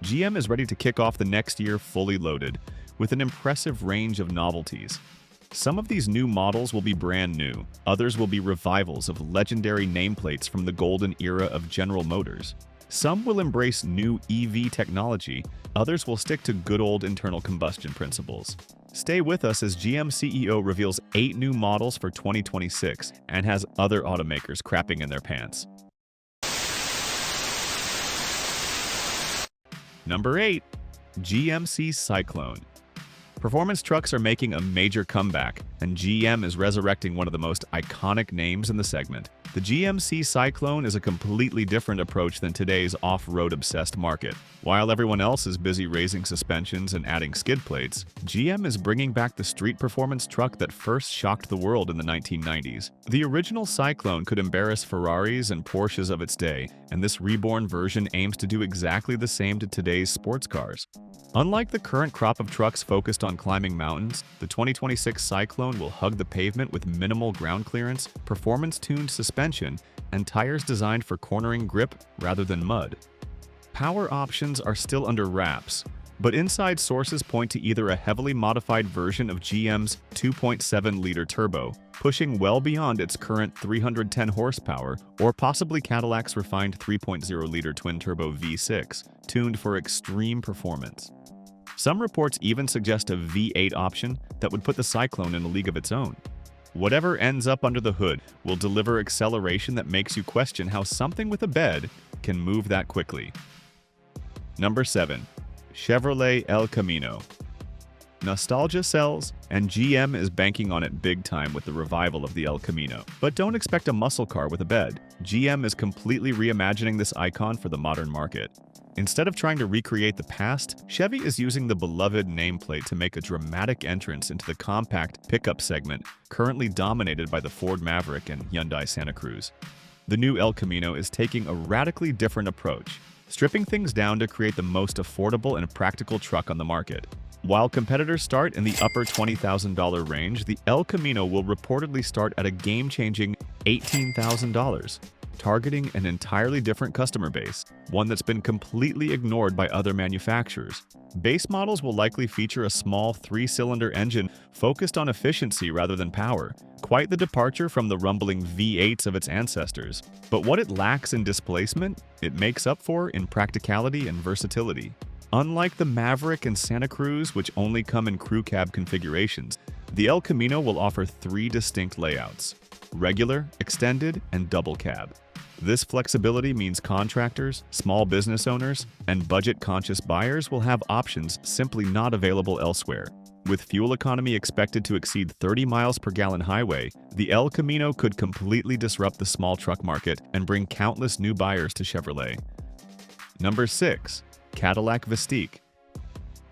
GM is ready to kick off the next year fully loaded, with an impressive range of novelties. Some of these new models will be brand new, others will be revivals of legendary nameplates from the golden era of General Motors. Some will embrace new EV technology, others will stick to good old internal combustion principles. Stay with us as GM CEO reveals 8 new models for 2026 and has other automakers crapping in their pants. Number 8. GMC Cyclone. Performance trucks are making a major comeback, and GM is resurrecting one of the most iconic names in the segment. The GMC Cyclone is a completely different approach than today's off-road obsessed market. While everyone else is busy raising suspensions and adding skid plates, GM is bringing back the street performance truck that first shocked the world in the 1990s. The original Cyclone could embarrass Ferraris and Porsches of its day, and this reborn version aims to do exactly the same to today's sports cars. Unlike the current crop of trucks focused on climbing mountains, the 2026 Cyclone will hug the pavement with minimal ground clearance, performance-tuned suspension, and tires designed for cornering grip rather than mud. Power options are still under wraps, but inside sources point to either a heavily modified version of GM's 2.7-liter turbo, pushing well beyond its current 310 horsepower, or possibly Cadillac's refined 3.0-liter twin-turbo V6, tuned for extreme performance. Some reports even suggest a V8 option that would put the Cyclone in a league of its own. Whatever ends up under the hood will deliver acceleration that makes you question how something with a bed can move that quickly. Number 7. Chevrolet El Camino. Nostalgia sells, and GM is banking on it big time with the revival of the El Camino. But don't expect a muscle car with a bed. GM is completely reimagining this icon for the modern market. Instead of trying to recreate the past, Chevy is using the beloved nameplate to make a dramatic entrance into the compact pickup segment, currently dominated by the Ford Maverick and Hyundai Santa Cruz. The new El Camino is taking a radically different approach, stripping things down to create the most affordable and practical truck on the market. While competitors start in the upper $20,000 range, the El Camino will reportedly start at a game-changing $18,000. Targeting an entirely different customer base, one that's been completely ignored by other manufacturers. Base models will likely feature a small 3-cylinder engine focused on efficiency rather than power, quite the departure from the rumbling V8s of its ancestors. But what it lacks in displacement, it makes up for in practicality and versatility. Unlike the Maverick and Santa Cruz, which only come in crew cab configurations, the El Camino will offer 3 distinct layouts: regular, extended, and double cab. This flexibility means contractors, small business owners, and budget-conscious buyers will have options simply not available elsewhere. With fuel economy expected to exceed 30 miles per gallon highway, the El Camino could completely disrupt the small truck market and bring countless new buyers to Chevrolet. Number 6. Cadillac Vistique.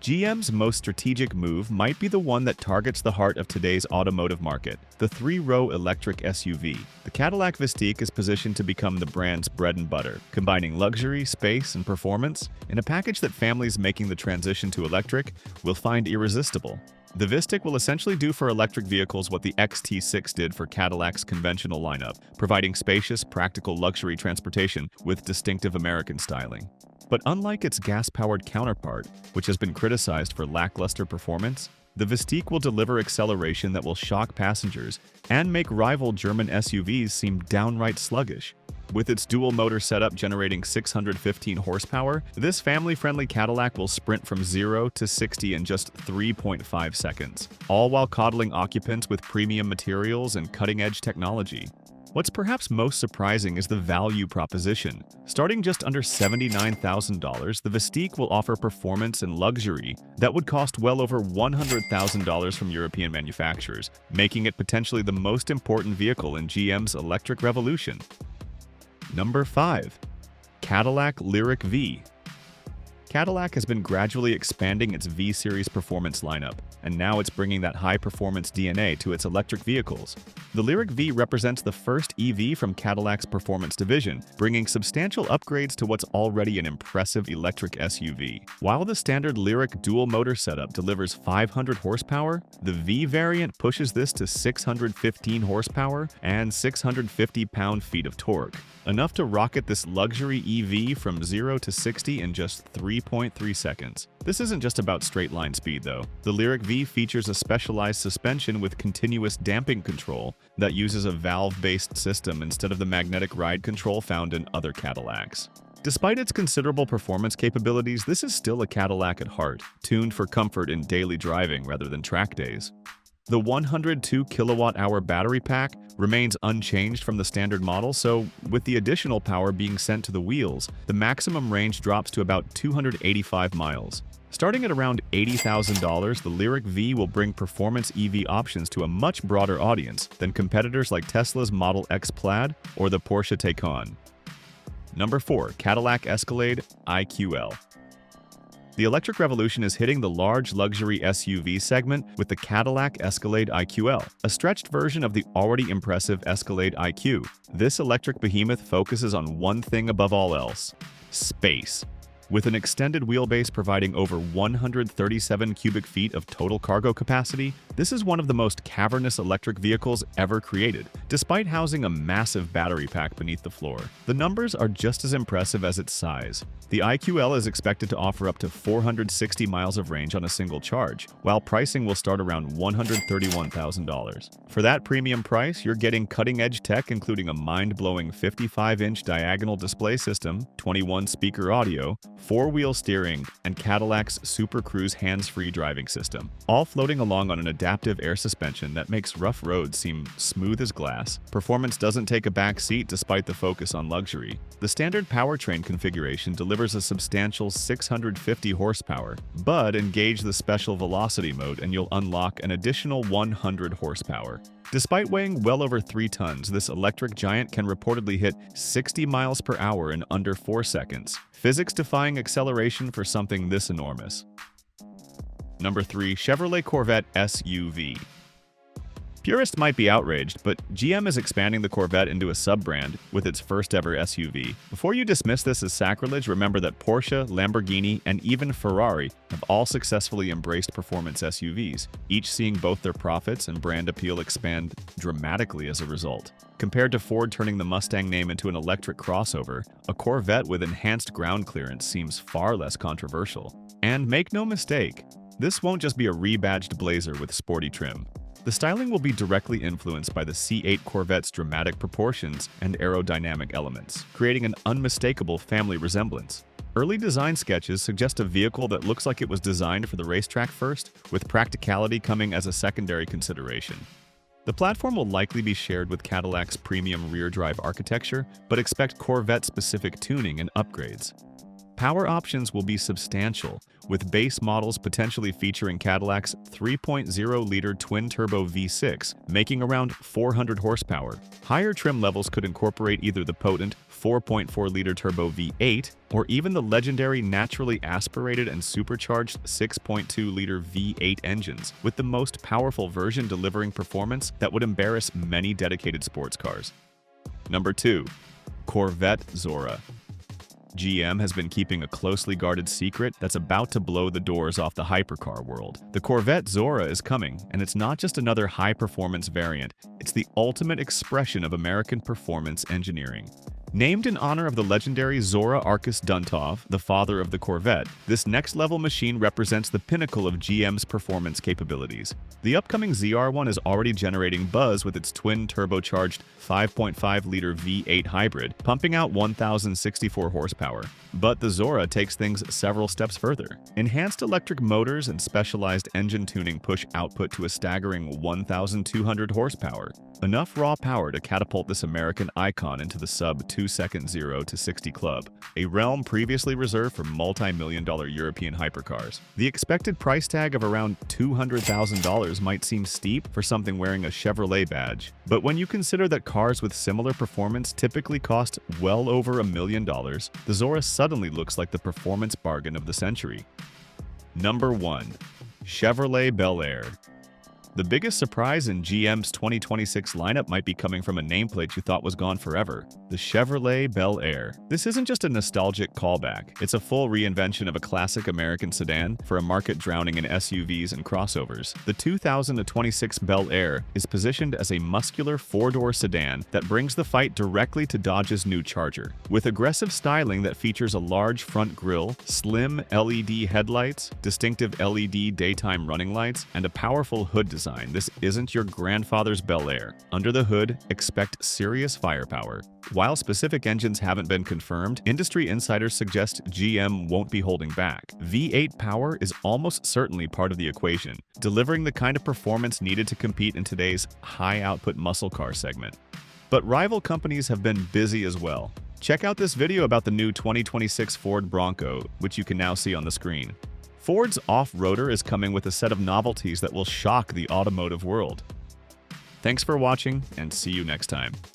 GM's most strategic move might be the one that targets the heart of today's automotive market, the 3-row electric SUV. The Cadillac Vistique is positioned to become the brand's bread and butter, combining luxury, space, and performance in a package that families making the transition to electric will find irresistible. The Vistique will essentially do for electric vehicles what the XT6 did for Cadillac's conventional lineup, providing spacious, practical luxury transportation with distinctive American styling. But unlike its gas-powered counterpart, which has been criticized for lackluster performance, the Vistique will deliver acceleration that will shock passengers and make rival German SUVs seem downright sluggish. With its dual-motor setup generating 615 horsepower, this family-friendly Cadillac will sprint from 0 to 60 in just 3.5 seconds, all while coddling occupants with premium materials and cutting-edge technology. What's perhaps most surprising is the value proposition. Starting just under $79,000, the Vistique will offer performance and luxury that would cost well over $100,000 from European manufacturers, making it potentially the most important vehicle in GM's electric revolution. Number 5. Cadillac Lyric V. Cadillac has been gradually expanding its V-Series performance lineup, and now it's bringing that high-performance DNA to its electric vehicles. The Lyric V represents the first EV from Cadillac's performance division, bringing substantial upgrades to what's already an impressive electric SUV. While the standard Lyric dual-motor setup delivers 500 horsepower, the V variant pushes this to 615 horsepower and 650 pound-feet of torque, enough to rocket this luxury EV from 0 to 60 in just 3.5 3.3 seconds. This isn't just about straight-line speed, though. The Lyric V features a specialized suspension with continuous damping control that uses a valve-based system instead of the magnetic ride control found in other Cadillacs. Despite its considerable performance capabilities, this is still a Cadillac at heart, tuned for comfort in daily driving rather than track days. The 102 kilowatt-hour battery pack remains unchanged from the standard model, so with the additional power being sent to the wheels, the maximum range drops to about 285 miles. Starting at around $80,000, the Lyric V will bring performance EV options to a much broader audience than competitors like Tesla's Model X Plaid or the Porsche Taycan. Number 4. Cadillac Escalade IQL. The electric revolution is hitting the large luxury SUV segment with the Cadillac Escalade IQL, a stretched version of the already impressive Escalade IQ. This electric behemoth focuses on one thing above all else: space. With an extended wheelbase providing over 137 cubic feet of total cargo capacity, this is one of the most cavernous electric vehicles ever created, despite housing a massive battery pack beneath the floor. The numbers are just as impressive as its size. The IQL is expected to offer up to 460 miles of range on a single charge, while pricing will start around $131,000. For that premium price, you're getting cutting-edge tech including a mind-blowing 55-inch diagonal display system, 21-speaker audio, 4-wheel steering, and Cadillac's Super Cruise hands-free driving system, all floating along on an adaptive air suspension that makes rough roads seem smooth as glass. Performance doesn't take a back seat despite the focus on luxury. The standard powertrain configuration delivers a substantial 650 horsepower, but engage the special velocity mode and you'll unlock an additional 100 horsepower. Despite weighing well over 3 tons, this electric giant can reportedly hit 60 miles per hour in under 4 seconds, physics-defying acceleration for something this enormous. Number 3. Chevrolet Corvette SUV. Purists might be outraged, but GM is expanding the Corvette into a sub-brand with its first-ever SUV. Before you dismiss this as sacrilege, remember that Porsche, Lamborghini, and even Ferrari have all successfully embraced performance SUVs, each seeing both their profits and brand appeal expand dramatically as a result. Compared to Ford turning the Mustang name into an electric crossover, a Corvette with enhanced ground clearance seems far less controversial. And make no mistake, this won't just be a rebadged Blazer with sporty trim. The styling will be directly influenced by the C8 Corvette's dramatic proportions and aerodynamic elements, creating an unmistakable family resemblance. Early design sketches suggest a vehicle that looks like it was designed for the racetrack first, with practicality coming as a secondary consideration. The platform will likely be shared with Cadillac's premium rear-drive architecture, but expect Corvette-specific tuning and upgrades. Power options will be substantial, with base models potentially featuring Cadillac's 3.0-liter twin-turbo V6, making around 400 horsepower. Higher trim levels could incorporate either the potent 4.4-liter turbo V8 or even the legendary naturally aspirated and supercharged 6.2-liter V8 engines, with the most powerful version delivering performance that would embarrass many dedicated sports cars. Number 2. Corvette Zora. GM has been keeping a closely guarded secret that's about to blow the doors off the hypercar world. The Corvette Zora is coming, and it's not just another high-performance variant, it's the ultimate expression of American performance engineering. Named in honor of the legendary Zora Arkus Duntov, the father of the Corvette, this next-level machine represents the pinnacle of GM's performance capabilities. The upcoming ZR1 is already generating buzz with its twin-turbocharged 5.5-liter V8 hybrid, pumping out 1,064 horsepower. But the Zora takes things several steps further. Enhanced electric motors and specialized engine tuning push output to a staggering 1,200 horsepower. Enough raw power to catapult this American icon into the sub-2-second 0 to 60 club, a realm previously reserved for multi-million-dollar European hypercars. The expected price tag of around $200,000 might seem steep for something wearing a Chevrolet badge, but when you consider that cars with similar performance typically cost well over $1 million, the Zora suddenly looks like the performance bargain of the century. Number 1. Chevrolet Bel Air. The biggest surprise in GM's 2026 lineup might be coming from a nameplate you thought was gone forever, the Chevrolet Bel Air. This isn't just a nostalgic callback, it's a full reinvention of a classic American sedan for a market drowning in SUVs and crossovers. The 2026 Bel Air is positioned as a muscular four-door sedan that brings the fight directly to Dodge's new Charger. With aggressive styling that features a large front grille, slim LED headlights, distinctive LED daytime running lights, and a powerful hood design, this isn't your grandfather's Bel Air. Under the hood, expect serious firepower. While specific engines haven't been confirmed, industry insiders suggest GM won't be holding back. V8 power is almost certainly part of the equation, delivering the kind of performance needed to compete in today's high-output muscle car segment. But rival companies have been busy as well. Check out this video about the new 2026 Ford Bronco, which you can now see on the screen. Ford's off-roader is coming with a set of novelties that will shock the automotive world. Thanks for watching, and see you next time.